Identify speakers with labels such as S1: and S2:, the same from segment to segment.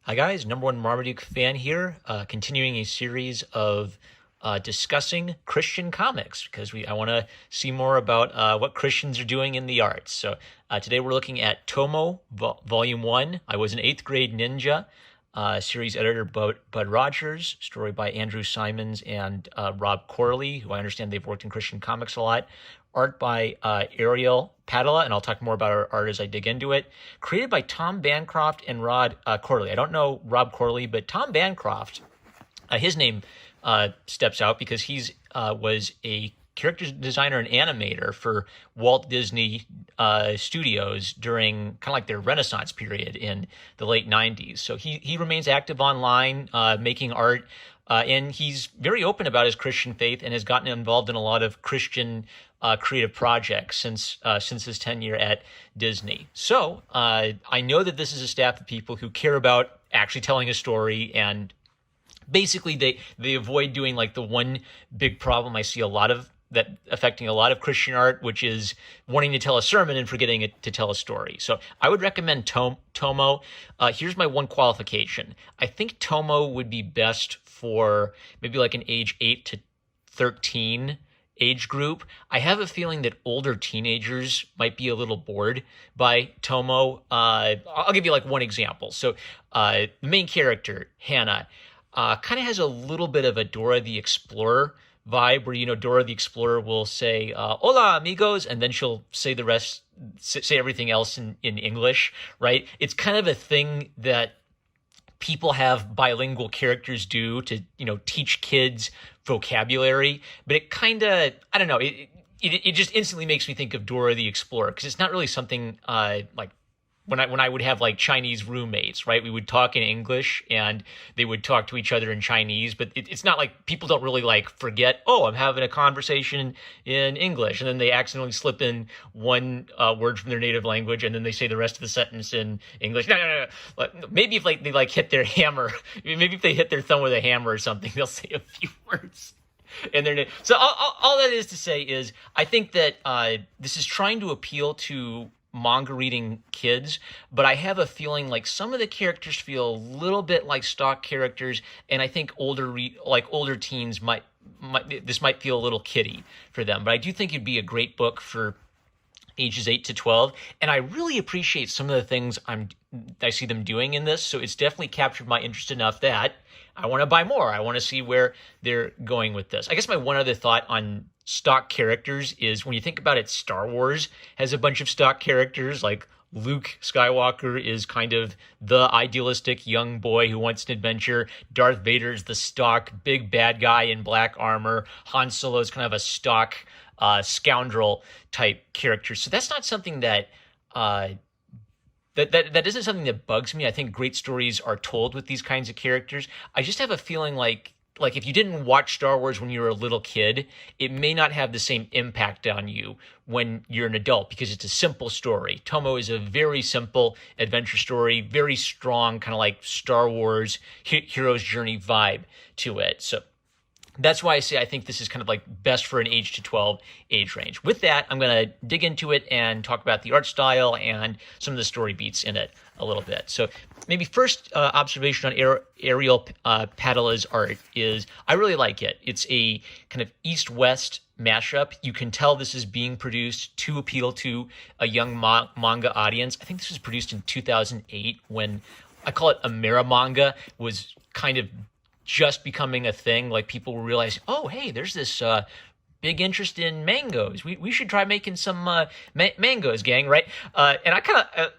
S1: Hi guys, number one Marmaduke fan here, continuing a series of discussing Christian comics because I want to see more about what Christians are doing in the arts. So today we're looking at Tomo Volume 1. I Was an Eighth Grade Ninja, series editor Bud Rogers, story by Andrew Simons and Rob Corley, who I understand they've worked in Christian comics a lot. Art by Ariel Padilla, and I'll talk more about our art as I dig into it. Created by Tom Bancroft and Rod Corley. I don't know Rob Corley, but Tom Bancroft, his name steps out because he's was a character designer and animator for Walt Disney Studios during kind of like their Renaissance period in the late 90s. So he remains active online, making art. And he's very open about his Christian faith and has gotten involved in a lot of Christian creative projects since his tenure at Disney. So I know that this is a staff of people who care about actually telling a story, and basically they avoid doing like the one big problem I see a lot of that affecting a lot of Christian art, which is wanting to tell a sermon and forgetting it to tell a story. So I would recommend Tomo. Here's my one qualification. I think Tomo would be best for maybe like an age 8 to 13 age group. I have a feeling that older teenagers might be a little bored by Tomo. I'll give you like one example. So the main character, Hannah, kind of has a little bit of a Dora the Explorer vibe where, Dora the Explorer will say, hola amigos, and then she'll say the rest, say everything else in English, right? It's kind of a thing that people have bilingual characters do to, teach kids vocabulary, but it kind of, I don't know, it just instantly makes me think of Dora the Explorer because it's not really something like when I would have like Chinese roommates, right? We would talk in English and they would talk to each other in Chinese, but it's not like people don't really like forget, oh, I'm having a conversation in English. And then they accidentally slip in one word from their native language and then they say the rest of the sentence in English. No. Maybe if like they like hit their hammer, maybe if they hit their thumb with a hammer or something, they'll say a few words. So all that is to say is I think that this is trying to appeal to manga reading kids, but I have a feeling like some of the characters feel a little bit like stock characters, and I think older teens might this might feel a little kiddie for them. But I do think it'd be a great book for ages 8 to 12, and I really appreciate some of the things I see them doing in this, so it's definitely captured my interest enough that I want to buy more. I want to see where they're going with this. I guess my one other thought on stock characters is when you think about it, Star Wars has a bunch of stock characters. Like Luke Skywalker is kind of the idealistic young boy who wants an adventure. Darth Vader is the stock big bad guy in black armor. Han Solo is kind of a stock scoundrel type character. So that's not something that that isn't something that bugs me. I think great stories are told with these kinds of characters. I just have a feeling like if you didn't watch Star Wars when you were a little kid, it may not have the same impact on you when you're an adult because it's a simple story. Tomo is a very simple adventure story, very strong, kind of like Star Wars hero's journey vibe to it. So that's why I say I think this is kind of like best for an age to 12 age range. With that, I'm going to dig into it and talk about the art style and some of the story beats in it a little bit. So maybe first observation on Ariel Padilla's art is I really like it. It's a kind of East-West mashup. You can tell this is being produced to appeal to a young manga audience. I think this was produced in 2008 when I call it Manga was kind of just becoming a thing. Like people were realizing, oh, hey, there's this big interest in mangoes. We should try making some mangoes, gang, right? And I kind of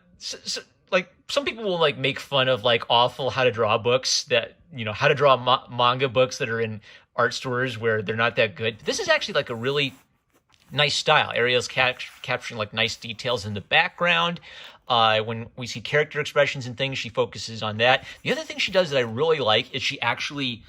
S1: like some people will like make fun of like awful how to draw books that how to draw manga books that are in art stores where they're not that good. But this is actually like a really nice style. Ariel's capturing like nice details in the background. When we see character expressions and things, she focuses on that. The other thing she does that I really like is she actually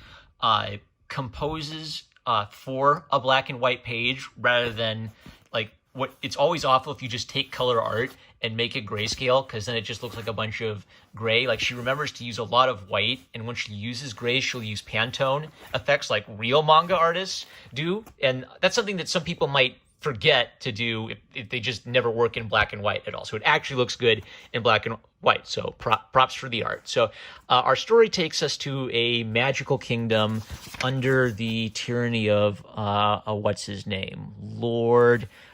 S1: composes for a black and white page rather than like what it's always awful if you just take color art and make it grayscale because then it just looks like a bunch of gray. Like she remembers to use a lot of white, and when she uses gray, she'll use Pantone effects like real manga artists do, and that's something that some people might forget to do if they just never work in black and white at all. So it actually looks good in black and white. So props for the art. So our story takes us to a magical kingdom under the tyranny of what's his name,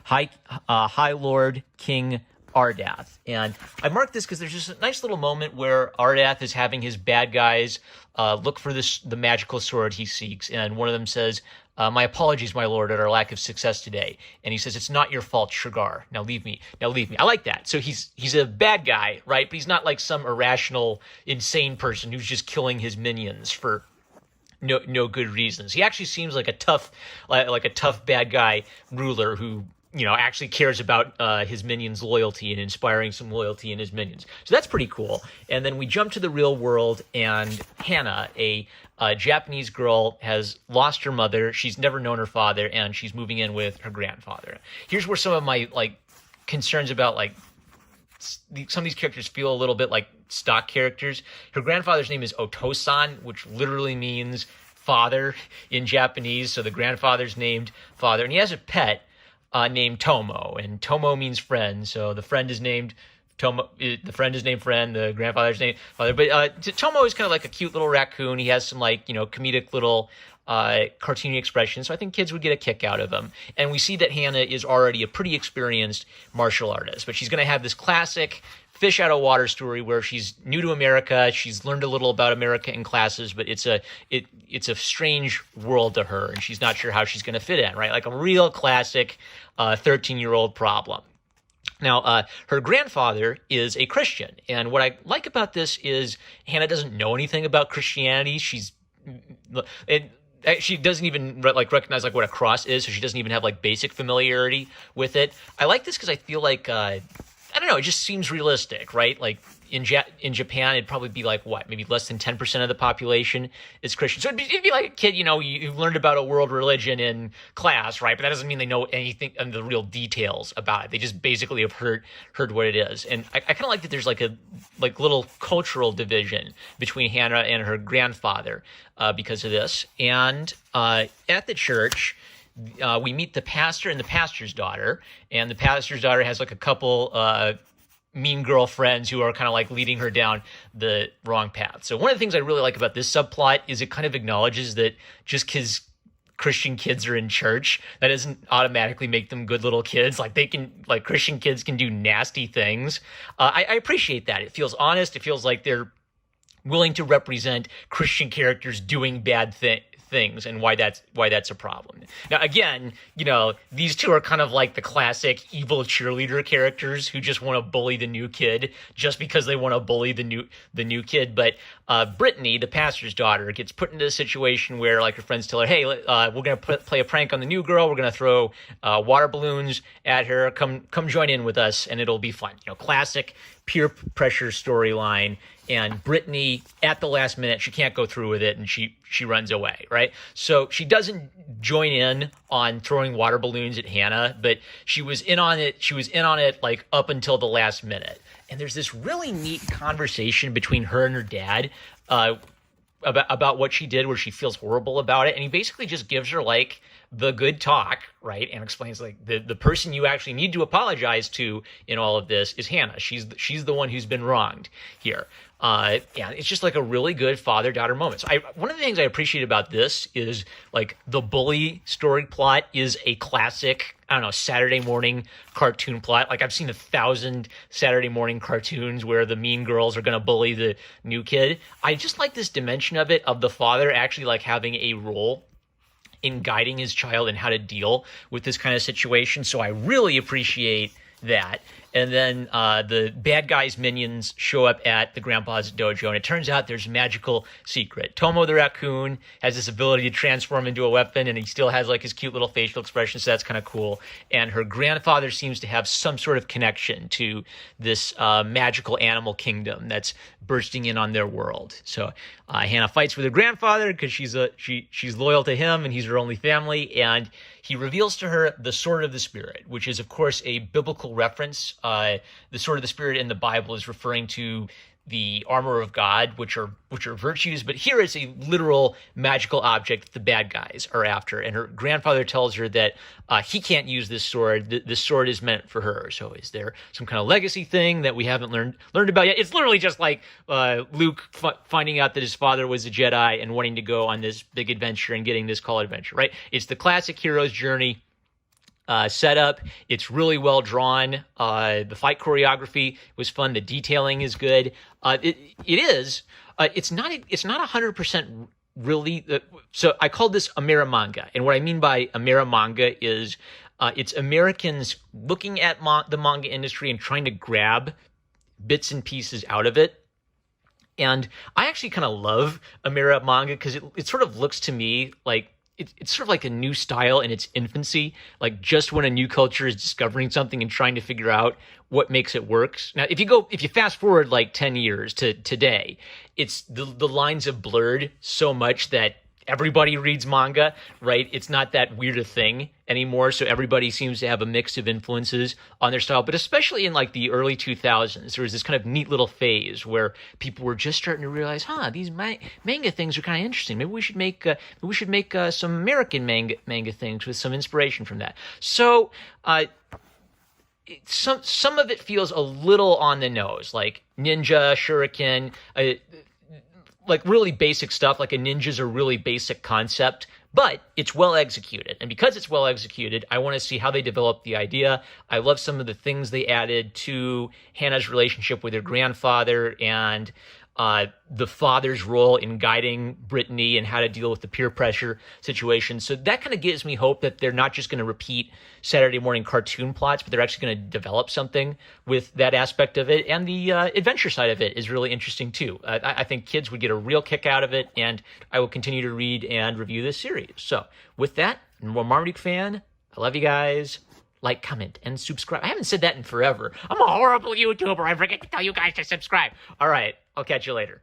S1: High Lord King Ardath. And I marked this because there's just a nice little moment where Ardath is having his bad guys look for the magical sword he seeks, and one of them says, my apologies, my lord, at our lack of success today. And he says, it's not your fault, Shrgar. Now leave me. I like that. So he's a bad guy, right? But he's not like some irrational, insane person who's just killing his minions for no good reasons. He actually seems like a tough bad guy ruler who actually cares about his minions' loyalty and inspiring some loyalty in his minions. So that's pretty cool. And then we jump to the real world, and Hannah, a Japanese girl, has lost her mother. She's never known her father, and she's moving in with her grandfather. Here's where some of my concerns about some of these characters feel a little bit like stock characters. Her grandfather's name is Otosan, which literally means father in Japanese. So the grandfather's named father, and he has a pet named Tomo, and Tomo means friend. So the friend is named Tomo. The friend is named friend. The grandfather's named father. But Tomo is kind of like a cute little raccoon. He has some comedic little cartoony expressions. So I think kids would get a kick out of him. And we see that Hannah is already a pretty experienced martial artist, but she's going to have this classic fish out of water story where she's new to America. She's learned a little about America in classes, but it's a strange world to her, and she's not sure how she's going to fit in, right? Like a real classic 13-year-old problem. Now, her grandfather is a Christian, and what I like about this is Hannah doesn't know anything about Christianity. She doesn't even recognize what a cross is, so she doesn't even have basic familiarity with it. I like this because I feel like I don't know, it just seems realistic, right? Like in Japan, it'd probably be maybe less than 10% of the population is Christian. So it'd be like a kid, you learned about a world religion in class, right? But that doesn't mean they know anything and the real details about it. They just basically have heard what it is. And I kind of like that there's a little cultural division between Hannah and her grandfather because of this. And at the church, we meet the pastor and the pastor's daughter, and the pastor's daughter has a couple mean girl friends who are kind of leading her down the wrong path. So one of the things I really like about this subplot is it kind of acknowledges that just because Christian kids are in church, that doesn't automatically make them good little kids. Christian kids can do nasty things. I appreciate that. It feels honest. It feels like they're willing to represent Christian characters doing bad things and why that's a problem. Now, again, these two are kind of like the classic evil cheerleader characters who just want to bully the new kid just because they want to bully the new kid. But Brittany, the pastor's daughter, gets put into a situation where her friends tell her, hey, we're going to play a prank on the new girl. We're going to throw water balloons at her. Come join in with us and it'll be fun. Classic peer pressure storyline. And Brittany, at the last minute, she can't go through with it, and she runs away, right? So she doesn't join in on throwing water balloons at Hannah, but she was in on it. She was in on it up until the last minute. And there's this really neat conversation between her and her dad about what she did, where she feels horrible about it, and he basically just gives her the good talk, right, and explains the person you actually need to apologize to in all of this is Hannah. She's the one who's been wronged here. And it's just a really good father-daughter moment. So one of the things I appreciate about this is the bully story plot is a classic, I don't know, Saturday morning cartoon plot. I've seen 1,000 Saturday morning cartoons where the mean girls are going to bully the new kid. I just like this dimension of it, of the father actually having a role in guiding his child and how to deal with this kind of situation. So I really appreciate that. And then the bad guy's minions show up at the grandpa's dojo, and it turns out there's a magical secret. Tomo the raccoon has this ability to transform into a weapon, and he still has his cute little facial expression, so that's kind of cool. And her grandfather seems to have some sort of connection to this magical animal kingdom that's bursting in on their world. So Hannah fights with her grandfather because she's loyal to him, and he's her only family, and he reveals to her the sword of the spirit, which is, of course, a biblical reference. The sword of the spirit in the Bible is referring to the armor of God, which are virtues, but here is a literal magical object that the bad guys are after. And her grandfather tells her that he can't use this sword. This sword is meant for her. So is there some kind of legacy thing that we haven't learned about yet? It's literally just like Luke finding out that his father was a Jedi and wanting to go on this big adventure and getting this call adventure, right? It's the classic hero's journey. Setup. It's really well drawn. The fight choreography was fun. The detailing is good. It is. It's not 100% really. So I called this Amera manga, and what I mean by Amera manga is it's Americans looking at the manga industry and trying to grab bits and pieces out of it. And I actually kind of love Amera manga because it sort of looks to me like it's sort of like a new style in its infancy, like just when a new culture is discovering something and trying to figure out what makes it work. Now, if you fast forward like 10 years to today, it's the lines have blurred so much that everybody reads manga, right? It's not that weird a thing anymore. So everybody seems to have a mix of influences on their style, but especially in like the early 2000s, there was this kind of neat little phase where people were just starting to realize, these manga things are kind of interesting. Maybe we should make some American manga things with some inspiration from that. So, some of it feels a little on the nose, like ninja, shuriken, like really basic stuff, like a ninja's a really basic concept, but it's well executed. And because it's well executed, I want to see how they develop the idea. I love some of the things they added to Hannah's relationship with her grandfather and the father's role in guiding Brittany and how to deal with the peer pressure situation. So that kind of gives me hope that they're not just going to repeat Saturday morning cartoon plots, but they're actually going to develop something with that aspect of it. And the adventure side of it is really interesting too. I think kids would get a real kick out of it, and I will continue to read and review this series. So with that, I'm a Marmaduke fan. I love you guys. Like, comment, and subscribe. I haven't said that in forever. I'm a horrible YouTuber. I forget to tell you guys to subscribe. All right, I'll catch you later.